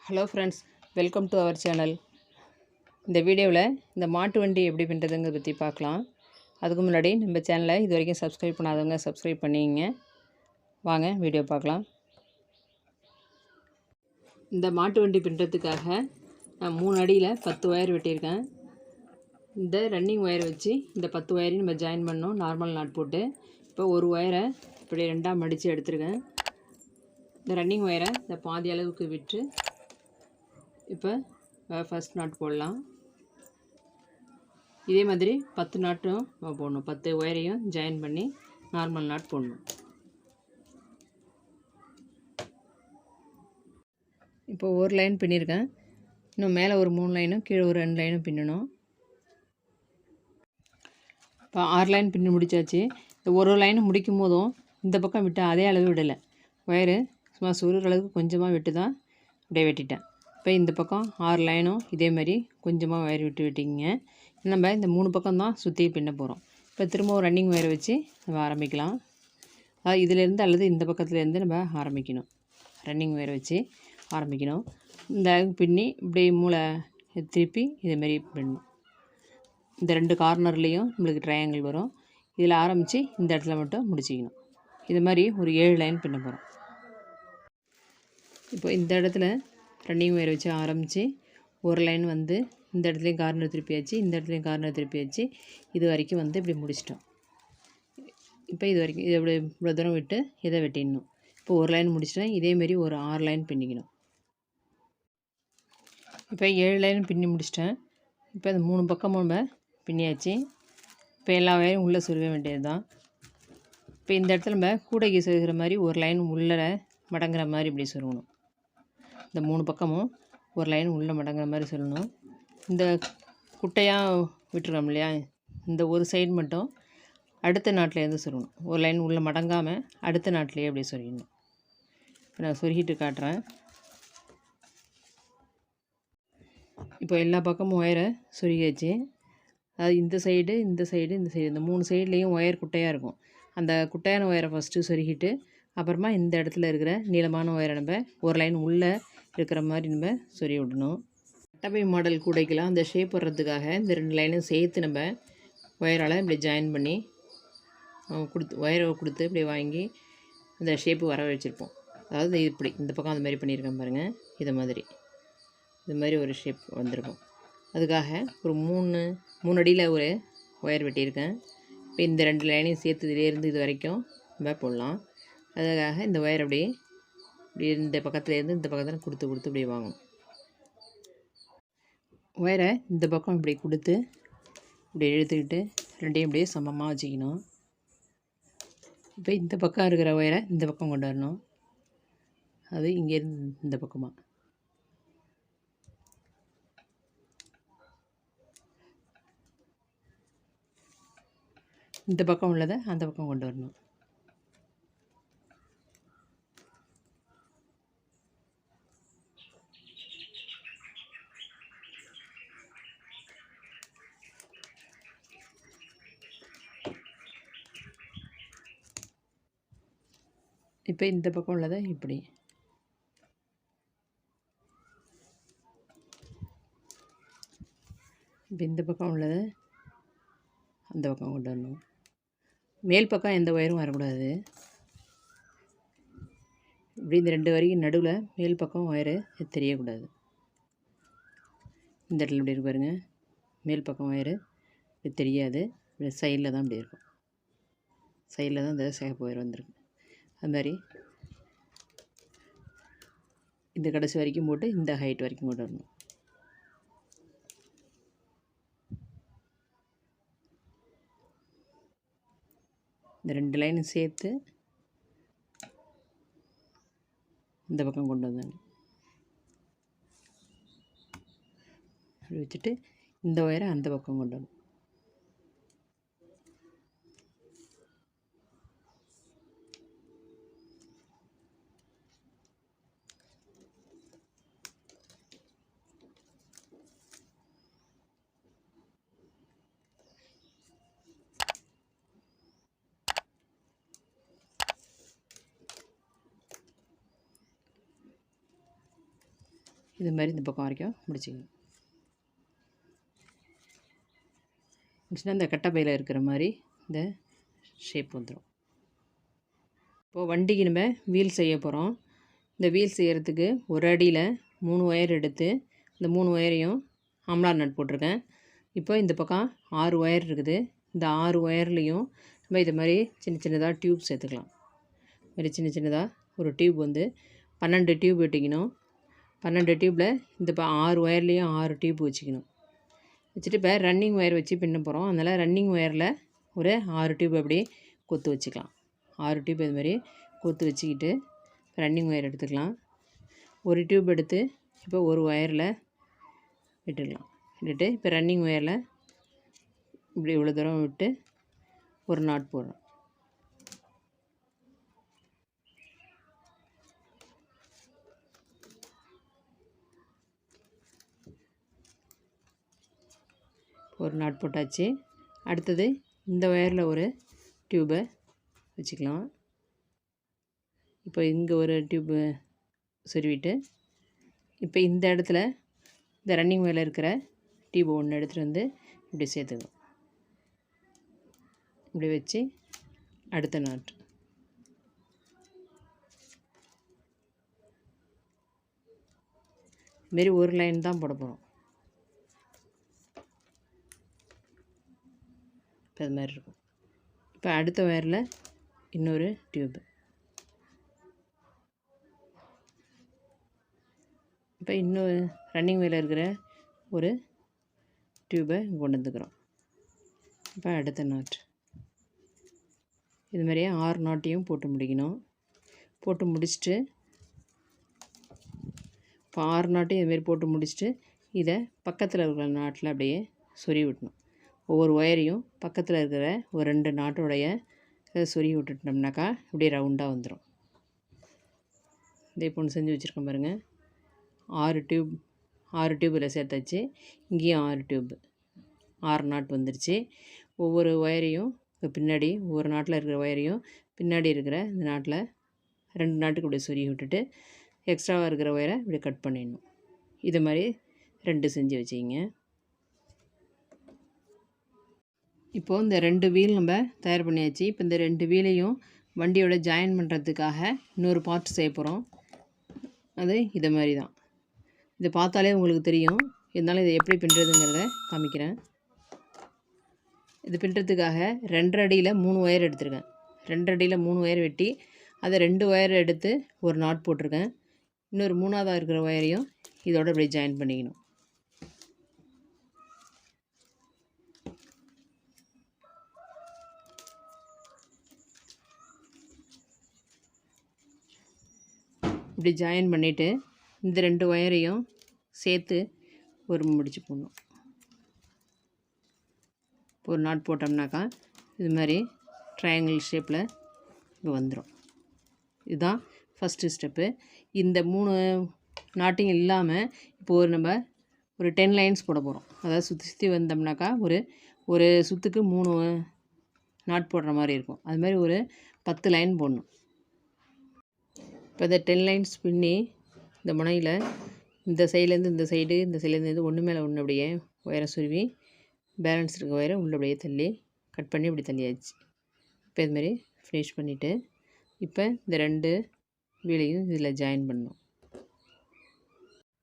Hello friends, welcome to our channel. இந்த வீடியோவில் இந்த மாட்டு வண்டி எப்படி பண்ணுறதுங்கிறத பற்றி பார்க்கலாம். அதுக்கு முன்னாடி நம்ம சேனலை இது வரைக்கும் சப்ஸ்கிரைப் பண்ணாதவங்க சப்ஸ்கிரைப் பண்ணிங்க. வாங்க வீடியோ பார்க்கலாம். இந்த மாட்டு வண்டி பின்னுறதுக்காக நான் 3 அடியில் 10 ஒயர் வெட்டியிருக்கேன். இந்த ரன்னிங் ஒயரை வச்சு இந்த 10 ஒயரையும் நம்ம ஜாயின் பண்ணோம் நார்மல் நாட் போட்டு. இப்போ ஒரு ஒயரை இப்படி 2ஆக மடித்து எடுத்துருக்கேன். இந்த ரன்னிங் ஒயரை இந்த பாதி அளவுக்கு விட்டு இப்போ ஃபஸ்ட் நாட் போடலாம். இதே மாதிரி 10 நாட்டும் போடணும். 10 ஒயரையும் ஜாயின் பண்ணி நார்மல் நாட் போடணும். இப்போ ஒரு லைன் பின்னிருக்கேன். இன்னும் மேலே ஒரு 3 லைனும் கீழே ஒரு 2 லைனும் பின்னணும். இப்போ 6 லைன் பின்னி முடித்தாச்சு. ஒரு லைன் முடிக்கும் போதும் இந்த பக்கம் விட்டால் அதே அளவு விடலை. ஒயரு சும்மா சுருகிற அளவுக்கு கொஞ்சமாக விட்டு தான் அப்படியே வெட்டிட்டேன். இப்போ இந்த பக்கம் 6 லைனும் இதே மாதிரி கொஞ்சமாக ஒயர் விட்டு வெட்டிங்க. நம்ம இந்த 3 பக்கம் தான் சுற்றி பின்ன போகிறோம். இப்போ திரும்ப ஒரு ரன்னிங் ஒயரை வச்சு நம்ம ஆரம்பிக்கலாம். அதாவது இதிலேருந்து அல்லது இந்த பக்கத்துலேருந்து நம்ம ஆரம்பிக்கணும். ரன்னிங் ஒயரை வச்சு ஆரம்பிக்கணும். இந்த பின்னி இப்படி மூளை திருப்பி இதேமாரி பின்னணும். இந்த 2 கார்னர்லேயும் நம்மளுக்கு ட்ரையாங்கிள் வரும். இதில் ஆரம்பித்து இந்த இடத்துல மட்டும் முடிச்சிக்கணும். இது மாதிரி ஒரு 7 லைன் பின்ன போகிறோம். இப்போ இந்த இடத்துல ரன்னிங் ஒயர் வச்சு ஆரம்பித்து ஒரு லைன் வந்து இந்த இடத்துலையும் கார்னர் திருப்பியாச்சு, இந்த இடத்துலையும் கார்னர் திருப்பியாச்சு. இது வரைக்கும் வந்து இப்படி முடிச்சிட்டோம். இப்போ இது வரைக்கும் இதை இப்படி இவ்வளோ தூரம் விட்டு இதை வெட்டிடணும். இப்போ ஒரு லைன் முடிச்சிட்டேன். இதேமாரி ஒரு 6 லைன் பின்னிக்கணும். இப்போ 7 லைன் பின்னி முடிச்சிட்டேன். இப்போ இந்த 3 பக்கமும் நம்ம பின்னியாச்சு. இப்போ எல்லா வயரும் உள்ளே சொருக வேண்டியது தான். இப்போ இந்த இடத்துல நம்ம கூடைக்கு சொருகிற மாதிரி ஒரு லைன் உள்ளே மடங்குற மாதிரி இப்படி சொருகணும். இந்த 3 பக்கமும் ஒரு லைன் உள்ளே மடங்குற மாதிரி சொல்லணும். இந்த குட்டையாக விட்டுருக்கோம் இல்லையா, இந்த ஒரு சைடு மட்டும் அடுத்த நாட்டிலேருந்து சொருகணும். ஒரு லைன் உள்ளே மடங்காமல் அடுத்த நாட்டிலேயே அப்படியே சொருகிடணும். இப்போ நான் சொருகிட்டு காட்டுறேன். இப்போ எல்லா பக்கமும் ஒயரை சொருகியாச்சு. அதாவது இந்த சைடு இந்த சைடு இந்த சைடு இந்த 3 சைட்லேயும் ஒயர் குட்டையாக இருக்கும். அந்த குட்டையான ஒயரை ஃபஸ்ட்டு சொருகிட்டு அப்புறமா இந்த இடத்துல இருக்கிற நீளமான ஒயரை நம்ம ஒரு லைன் உள்ளே இருக்கிற மாதிரி நம்ம சொருகி விடணும். கட்டப்பை மாடல் கூடைக்கெலாம் அந்த ஷேப் வர்றதுக்காக இந்த 2 லைனும் சேர்த்து நம்ம ஒயரால் இப்படி ஜாயின் பண்ணி ஒயரை கொடுத்து இப்படி வாங்கி அந்த ஷேப்பு வர வச்சுருப்போம். அதாவது இப்படி இந்த பக்கம் அந்த மாதிரி பண்ணியிருக்கேன் பாருங்கள். இது மாதிரி ஒரு ஷேப் வந்திருக்கும். அதுக்காக ஒரு 3 அடியில் ஒரு ஒயர் வெட்டியிருக்கேன். இப்போ இந்த 2 லைனையும் சேர்த்து இதிலேருந்து இது வரைக்கும் நம்ம போடலாம். அதுக்காக இந்த ஒயர் அப்படியே இப்படி இந்த பக்கத்துலேருந்து இந்த பக்கத்தில் கொடுத்து இப்படி வாங்கணும். ஒயரை இந்த பக்கம் இப்படி கொடுத்து இப்படி இழுத்துக்கிட்டு ரெண்டையும் இப்படியே சமமாக வச்சுக்கணும். இப்போ இந்த பக்கம் இருக்கிற ஒயரை இந்த பக்கம் கொண்டு வரணும். அது இங்கேருந்து இந்த பக்கமாக இந்த பக்கம் உள்ளதை அந்த பக்கம் கொண்டு வரணும். இப்போ இந்த பக்கம் உள்ளதை இப்படி இப்போ இந்த பக்கம் உள்ளதை அந்த பக்கம் கொண்டு வரணும். மேல் பக்கம் எந்த ஒயரும் வரக்கூடாது. இப்படி இந்த 2 வரைக்கும் நடுவில் மேல் பக்கம் ஒயரு தெரியக்கூடாது. இந்த இடத்துல இப்படி இருக்கு பாருங்கள். மேல் பக்கம் ஒயரு இப்படி தெரியாது. இப்படி சைடில் தான் இப்படி இருக்கும். சைடில் தான் இந்த சிகப்பு ஒயர் வந்திருக்கு. அது மாதிரி இந்த கடைசி வரைக்கும் போட்டு இந்த ஹைட் வரைக்கும் கொண்டு வரணும். இந்த 2 லைனும் சேர்த்து இந்த பக்கம் கொண்டு வந்தாங்க. அப்படி வச்சுட்டு இந்த ஒயரை அந்த பக்கம் கொண்டு வரணும். இது மாதிரி இந்த பக்கம் வரைக்கும் முடிச்சிக்கணும். முடிச்சுன்னா இந்த கட்டைப்பையில் இருக்கிற மாதிரி இந்த ஷேப் வந்துடும். இப்போது வண்டிக்கு நம்ம வீல் செய்ய போகிறோம். இந்த வீல் செய்கிறதுக்கு ஒரு அடியில் 3 ஒயர் எடுத்து இந்த 3 ஒயரையும் ஆம்லா நட் போட்டிருக்கேன். இப்போ இந்த பக்கம் 6 ஒயர் இருக்குது. இந்த 6 ஒயர்லேயும் நம்ம இது மாதிரி சின்ன சின்னதாக டியூப் சேர்த்துக்கலாம். மாதிரி சின்ன சின்னதாக ஒரு டியூப் வந்து 12 டியூப் வெட்டிக்கணும். 12 டியூப்பில் இந்த 6 ஒயர்லேயும் 6 டியூப் வச்சுக்கணும். வச்சுட்டு இப்போ ரன்னிங் ஒயர் வச்சு பின்ன போகிறோம். அதனால் ரன்னிங் ஒயரில் ஒரு 6 டியூப் அப்படியே கொத்து வச்சுக்கலாம். 6 டியூப் இது மாதிரி கொத்து வச்சுக்கிட்டு ரன்னிங் ஒயர் எடுத்துக்கலாம். ஒரு டியூப் எடுத்து இப்போ ஒரு ஒயரில் விட்டுடலாம். விட்டுட்டு இப்போ ரன்னிங் ஒயரில் இப்படி இவ்வளோ தூரம் விட்டு ஒரு நாட் போடுறோம். ஒரு நாட் போட்டாச்சு. அடுத்தது இந்த ஒயரில் ஒரு டியூபை வச்சுக்கலாம். இப்போ இங்கே ஒரு டியூப்பு சொருவிட்டு இப்போ இந்த இடத்துல இந்த ரன்னிங் ஒயரில் இருக்கிற டியூப் ஒன்று எடுத்துகிட்டு வந்து இப்படி சேர்த்துக்கணும். இப்படி வச்சு அடுத்த நாட் இதுமாரி ஒரு லைன் தான் போட போகிறோம். இப்போ அது மாதிரி இருக்கும். இப்போ அடுத்த ஒயரில் இன்னொரு டியூப்பு. இப்போ இன்னொரு ரன்னிங் ஒயரில் இருக்கிற ஒரு டியூபை கொண்டு வந்துக்கிறோம். இப்போ அடுத்த நாட் இது மாதிரியே 6 நாட்டையும் போட்டு முடிக்கணும். போட்டு முடிச்சுட்டு இப்போ 6 நாட்டையும் இதுமாரி போட்டு முடிச்சுட்டு இதை பக்கத்தில் இருக்கிற நாட்டில் அப்படியே சொருவி விட்டணும். ஒவ்வொரு ஒயரையும் பக்கத்தில் இருக்கிற ஒரு 2 நாட்டோடைய சொருவி விட்டுட்டோம்னாக்கா இப்படியே ரவுண்டாக வந்துடும். இதே பொண்ணு செஞ்சு வச்சுருக்கோம் பாருங்கள். 6 டியூப்பில் சேர்த்தாச்சு. இங்கேயும் 6 டியூப்பு 6 நாட் வந்துடுச்சு. ஒவ்வொரு ஒயரையும் இப்போ பின்னாடி ஒவ்வொரு நாட்டில் இருக்கிற ஒயரையும் பின்னாடி இருக்கிற இந்த நாட்டில் 2 நாட்டுக்கு இப்படி சொருவி விட்டுட்டு எக்ஸ்ட்ராவாக இருக்கிற ஒயரை இப்படி கட் பண்ணிடணும். இது மாதிரி 2 செஞ்சு வச்சுக்கிங்க. இப்போது இந்த 2 வீல் நம்ம தயார் பண்ணியாச்சு. இப்போ இந்த 2 வீலையும் வண்டியோட ஜாயின் பண்ணுறதுக்காக இன்னொரு பார்ட் செய்ய போகிறோம். அது இதை மாதிரி தான். இதை பார்த்தாலே உங்களுக்கு தெரியும். இருந்தாலும் இதை எப்படி பின்னுறதுங்கிறத காமிக்கிறேன். இது பின்னுறதுக்காக 2 அடியில் 3 ஒயர் எடுத்திருக்கேன். 2 அடியில் 3 ஒயர் வெட்டி அதை 2 ஒயர் எடுத்து ஒரு நாட் போட்டிருக்கேன். இன்னொரு 3ஆவதாக இருக்கிற ஒயரையும் இதோட இப்படி ஜாயின் பண்ணிக்கணும். இப்படி ஜாயின் பண்ணிவிட்டு இந்த 2 ஒயரையும் சேர்த்து ஒரு முடிச்சு போடணும். இப்போ ஒரு நாட் போட்டோம்னாக்கா இது மாதிரி ட்ரையாங்கிள் ஷேப்பில் இங்கே வந்துடும். இதுதான் ஃபஸ்ட்டு ஸ்டெப்பு. இந்த 3 நாட்டையும் இல்லாமல் இப்போது நம்ம ஒரு 10 லைன்ஸ் போட போகிறோம். அதாவது சுற்றி வந்தோம்னாக்கா ஒரு சுற்றுக்கு 3 நாட் போடுற மாதிரி இருக்கும். அது மாதிரி ஒரு 10 லைன் போடணும். இப்போ இந்த 10 லைன்ஸ் பின்னி இந்த முனையில் இந்த சைட்லேருந்து இந்த சைடு, இந்த சைட்லேருந்து இது ஒன்று மேலே ஒன்று அப்படியே ஒயரை சுருவி பேலன்ஸ் இருக்க ஒயரை உள்ளே அப்படியே தள்ளி கட் பண்ணி இப்படி தள்ளியாச்சு. இப்போ இதுமாரி ஃபினிஷ் பண்ணிவிட்டு இப்போ இந்த 2 வீலையும் இதில் ஜாயின் பண்ணணும்.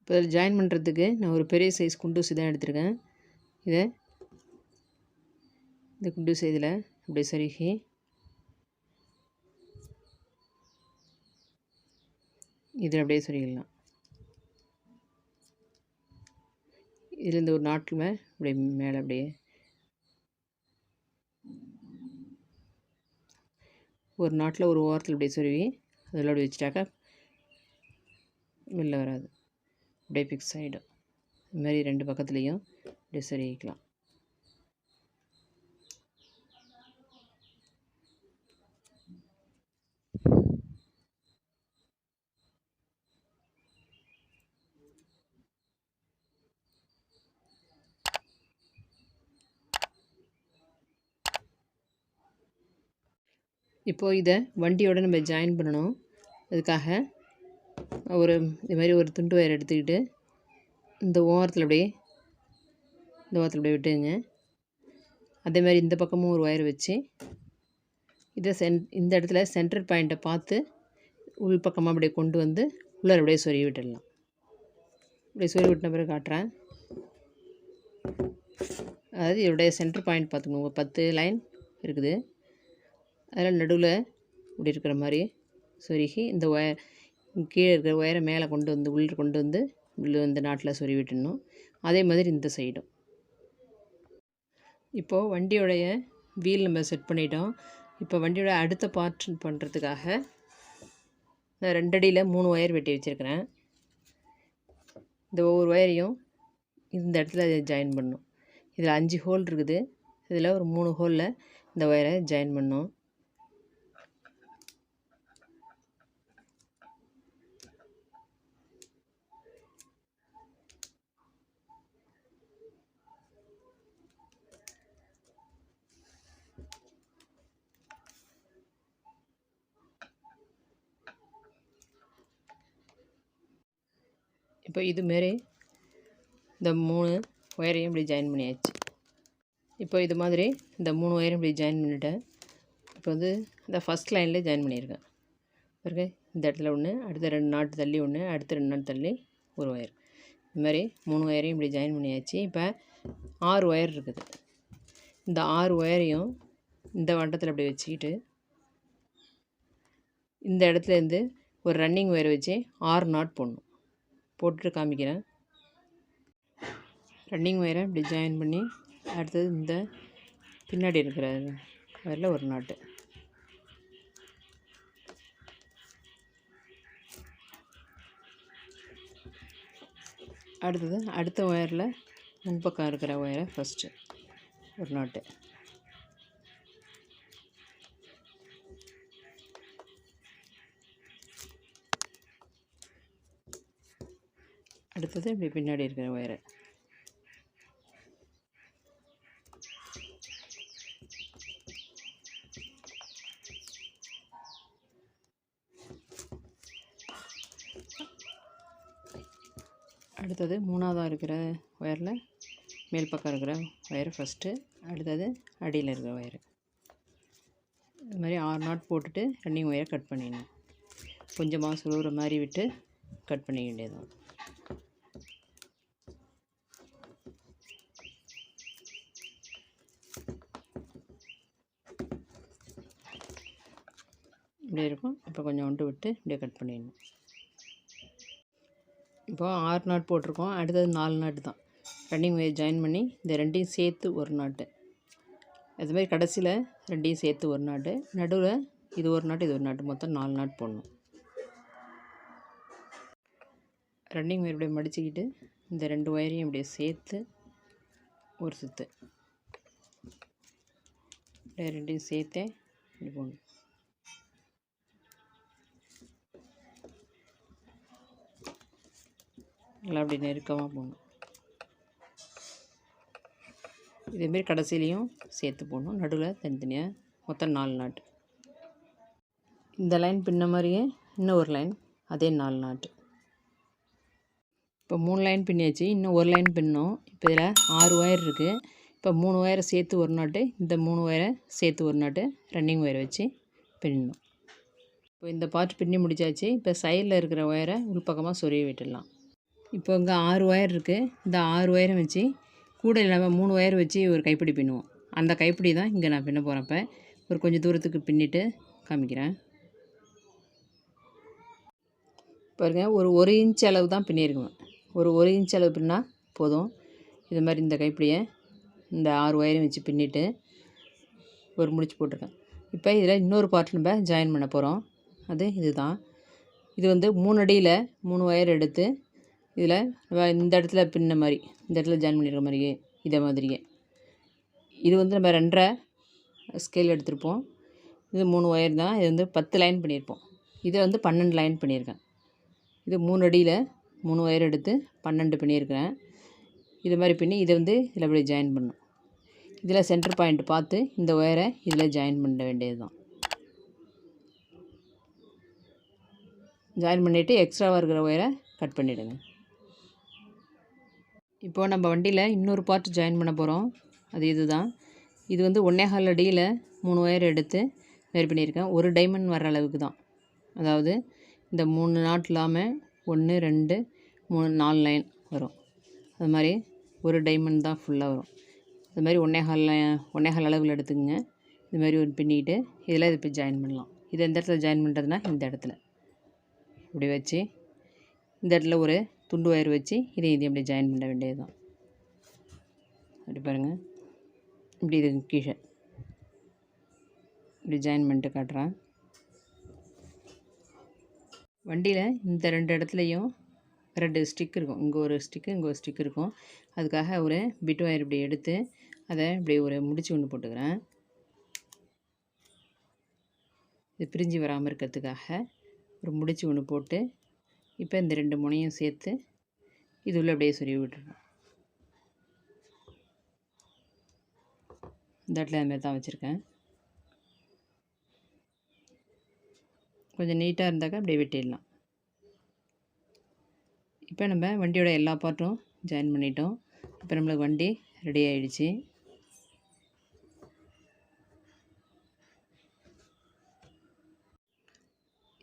இப்போ இதில் ஜாயின் பண்ணுறதுக்கு நான் ஒரு பெரிய சைஸ் குண்டூசி தான் எடுத்திருக்கேன். இந்த குண்டூசி இதில் அப்படியே சொருகி இதில் அப்படியே சொருகிடலாம். இதுலேருந்து ஒரு நாட்டில் அப்படியே மேலே அப்படியே ஒரு நாட்டில் ஒரு ஓரத்தில் அப்படியே சொருவி அதில் அப்படி வச்சுட்டாக்கா வெளில வராது, அப்படியே ஃபிக்ஸ் ஆகிடும். இது மாதிரி 2 பக்கத்துலேயும் அப்படியே சொருகிக்கலாம். இப்போது இதை வண்டியோடு நம்ம ஜாயின் பண்ணணும். அதுக்காக இது மாதிரி ஒரு துண்டு ஒயர் எடுத்துக்கிட்டு இந்த ஓரத்தில் அப்படியே விட்டுங்க. அதே மாதிரி இந்த பக்கமும் ஒரு ஒயர் வச்சு இதை இந்த இடத்துல சென்டர் பாயிண்ட்டை பார்த்து உள் பக்கமாக அப்படியே கொண்டு வந்து உள்ளே அப்படியே சொருகி விட்டுடலாம். அப்படியே சொருகி விட்டின பிறகு காட்டுறேன். அதாவது இதோடைய சென்டர் பாயிண்ட் பார்த்துக்கோங்க, 10 லைன் இருக்குது. அதில் நடுவில் இப்படி இருக்கிற மாதிரி சொருகி இந்த ஒயர் கீழே இருக்கிற ஒயரை மேலே கொண்டு வந்து உள்ளே கொண்டு வந்து இந்த நாட்டில் சொருகி விட்டுடணும். அதே மாதிரி இந்த சைடும். இப்போது வண்டியோடைய வீல் நம்ம செட் பண்ணிட்டோம். இப்போ வண்டியோட அடுத்த பார்ட் பண்ணுறதுக்காக நான் 2 அடியில் 3 ஒயர் வெட்டி வச்சுருக்கிறேன். இந்த ஒவ்வொரு ஒயரையும் இந்த இடத்துல ஜாயின் பண்ணணும். இதில் 5 ஹோல் இருக்குது. இதில் ஒரு 3 ஹோலில் இந்த ஒயரை ஜாயின் பண்ணணும். இப்போ இதுமாரி இந்த 3 ஒயரையும் இப்படி ஜாயின் பண்ணியாச்சு. இப்போ இது மாதிரி இந்த 3 ஒயரையும் இப்படி ஜாயின் பண்ணிவிட்டேன். இப்போ வந்து இந்த ஃபஸ்ட் லைனில் ஜாயின் பண்ணியிருக்கேன். பாருங்க, இந்த இடத்துல ஒன்று, அடுத்த 2 நாட்டு தள்ளி ஒன்று, அடுத்த 2 நாட்டு தள்ளி ஒரு ஒயர். இது மாதிரி 3 ஒயரையும் இப்படி ஜாயின் பண்ணியாச்சு. இப்போ 6 ஒயர் இருக்குது. இந்த 6 ஒயரையும் இந்த வட்டத்தில் அப்படி வச்சுக்கிட்டு இந்த இடத்துலேருந்து ஒரு ரன்னிங் ஒயர் வச்சு 6 நாட் போடணும். போட்டுட்டு காமிக்கிறேன். ரன்னிங் ஒயரை இப்படி ஜாயின் பண்ணி அடுத்தது இந்த பின்னாடி இருக்கிற ஒயரில் ஒரு நாட்டு, அடுத்தது அடுத்த ஒயரில் முன்பக்கம் இருக்கிற ஒயரை ஃபஸ்ட்டு ஒரு நாட்டு, அடுத்தது இப்படி பின்னாடி இருக்கிற ஒயரை, அடுத்தது 3ஆவதாக இருக்கிற ஒயரில் மேல் பக்கம் இருக்கிற ஒயரை ஃபஸ்ட்டு, அடுத்தது அடியில் இருக்கிற ஒயரு. இது மாதிரி 6 நாட் போட்டுட்டு ரன்னிங் ஒயரை கட் பண்ணிடணும். கொஞ்சமாக சுருகிற மாதிரி விட்டு கட் பண்ணிக்க வேண்டியதுதான். இப்படியே இருக்கும். இப்போ கொஞ்சம் ஒன்று விட்டு இப்படியே கட் பண்ணிடணும். இப்போ 6 நாட் போட்டிருக்கோம். அடுத்தது 4 நாட்டு தான். ரன்னிங் ஒயர் ஜாயின் பண்ணி இந்த 2ஐயும் சேர்த்து ஒரு நாட்டு, அதுமாதிரி கடைசியில் 2ஐயும் சேர்த்து ஒரு நாட்டு, நடுவில் இது ஒரு நாட்டு இது ஒரு நாட்டு, மொத்தம் 4 நாட் போடணும். ரன்னிங் ஒயர் இப்படியே மடிச்சுக்கிட்டு இந்த 2 ஒயரையும் இப்படியே சேர்த்து ஒரு சுற்று, இப்படியே 2ஐயும் சேர்த்தே இப்படி போடணும். நல்லா அப்படி நெருக்கமாக போடணும். இதேமாரி கடைசிலையும் சேர்த்து போடணும். நடுவில் தனித்தனியாக மொத்தம் 4 நாட்டு. இந்த லைன் பின்ன மாதிரியே இன்னும் ஒரு லைன், அதே 4 நாட்டு. இப்போ 3 லைன் பின்னியாச்சு. இன்னும் ஒரு லைன் பின்னோம். இப்போ இதில் 6 ஒயர் இருக்குது. இப்போ 3 ஒயரை சேர்த்து ஒரு நாட்டு, இந்த 3 ஒயரை சேர்த்து ஒரு நாட்டு ரன்னிங் ஒயரை வச்சு பின்னணும். இப்போ இந்த பார்ட் பின்னி முடிச்சாச்சு. இப்போ சைடில் இருக்கிற ஒயரை உள்பக்கமாக சொருகி விட்டுடலாம். இப்போ இங்கே 6 ஒயர் இருக்குது. இந்த 6 ஒயரை வச்சு கூட இல்லாமல் 3 ஒயர் வச்சு ஒரு கைப்பிடி பின்னுவோம். அந்த கைப்பிடி தான் இங்கே நான் பின்ன போகிறேன். இப்போ ஒரு கொஞ்சம் தூரத்துக்கு பின்னிட்டு காமிக்கிறேன். பாருங்கள், ஒரு இன்ச் அளவு தான் பின்னியிருக்குவேன். ஒரு இன்ச் அளவு பின்னால் போதும். இது மாதிரி இந்த கைப்பிடியை இந்த 6 ஒயரையும் வச்சு பின்னிட்டு ஒரு முடிச்சு போட்டிருக்கேன். இப்போ இதில் இன்னொரு பார்ட் நம்ம ஜாயின் பண்ண போகிறோம். அது இதுதான். இது வந்து 3 அடியில் 3 ஒயர் எடுத்து இதில் இந்த இடத்துல பின்ன மாதிரி இந்த இடத்துல ஜாயின் பண்ணியிருக்க மாதிரியே இதே மாதிரியே இது வந்து நம்ம 2.5 ஸ்கேல் எடுத்திருப்போம். இது 3 ஒயர் தான். இது வந்து 10 லைன் பண்ணியிருப்போம். இதில் வந்து 12 லைன் பண்ணியிருக்கேன். இது 3 அடியில் 3 ஒயர் எடுத்து 12 பண்ணியிருக்கிறேன். இது மாதிரி பின்னி இதை வந்து இதில் அப்படியே ஜாயின் பண்ணணும். இதில் சென்டர் பாயிண்ட் பார்த்து இந்த ஒயரை இதில் ஜாயின் பண்ண வேண்டியது தான். ஜாயின் பண்ணிவிட்டு எக்ஸ்ட்ராவாக இருக்கிற ஒயரை கட் பண்ணிவிடுங்க. இப்போது நம்ம வண்டியில் இன்னொரு பார்ட் ஜாயின் பண்ண போகிறோம். அது இதுதான். இது வந்து 1.25 அடியில் 3 ஒயர் எடுத்து வேர் பண்ணியிருக்கேன். ஒரு டைமண்ட் வர அளவுக்கு தான். அதாவது இந்த 3 நாட் இல்லாமல் 1 2 3 4 லைன் வரும். அது மாதிரி ஒரு டைமண்ட் தான் ஃபுல்லாக வரும். அது மாதிரி 1.25 அளவில் எடுத்துக்கங்க. இது மாதிரி ஒரு பின்னிட்டு இதில் இது இப்போ ஜாயின் பண்ணலாம். இது எந்த இடத்துல ஜாயின் பண்ணுறதுனா இந்த இடத்துல இப்படி வச்சு இந்த இடத்துல ஒரு துண்டு ஒயர் வச்சு இதை அப்படி ஜாயின் பண்ண வேண்டியது தான். அப்படி பாருங்கள், இப்படி இது கீழே இப்படி ஜாயின் பண்ணிட்டு காட்டுறேன். வண்டியில் இந்த 2 இடத்துலையும் 2 ஸ்டிக் இருக்கும். இங்கே ஒரு ஸ்டிக்கு, இங்கே ஒரு ஸ்டிக் இருக்கும். அதுக்காக ஒரு பிட் ஒயர் இப்படி எடுத்து அதை இப்படி ஒரு முடிச்சு ஒன்று போட்டுக்கிறேன். இது பிரிஞ்சு வராமல் இருக்கிறதுக்காக ஒரு முடிச்சு ஒன்று போட்டு இப்போ இந்த 2 முனையும் சேர்த்து இது உள்ள அப்படியே சொருவி விட்டுருணும். இந்த இடத்துல அதுமாதிரி தான் வச்சுருக்கேன். கொஞ்சம் நீட்டாக இருந்தாக்கா அப்படியே வெட்டிடலாம். இப்போ நம்ம வண்டியோட எல்லா பார்ட்டும் ஜாயின் பண்ணிட்டோம். இப்போ நம்மளுக்கு வண்டி ரெடி ஆகிடுச்சு.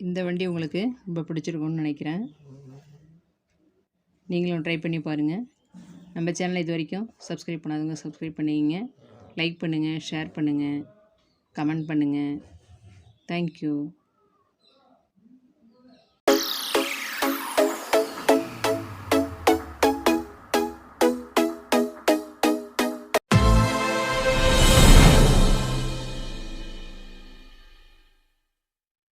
இந்த வண்டி உங்களுக்கு ரொம்ப பிடிச்சிருக்கும்னு நினைக்கிறேன். நீங்களும் ட்ரை பண்ணி பாருங்கள். நம்ம சேனலை இது வரைக்கும் சப்ஸ்கிரைப் பண்ணாதவங்க சப்ஸ்கிரைப் பண்ணிக்கிங்க. லைக் பண்ணுங்கள், ஷேர் பண்ணுங்கள், கமெண்ட் பண்ணுங்கள். தேங்க்யூ.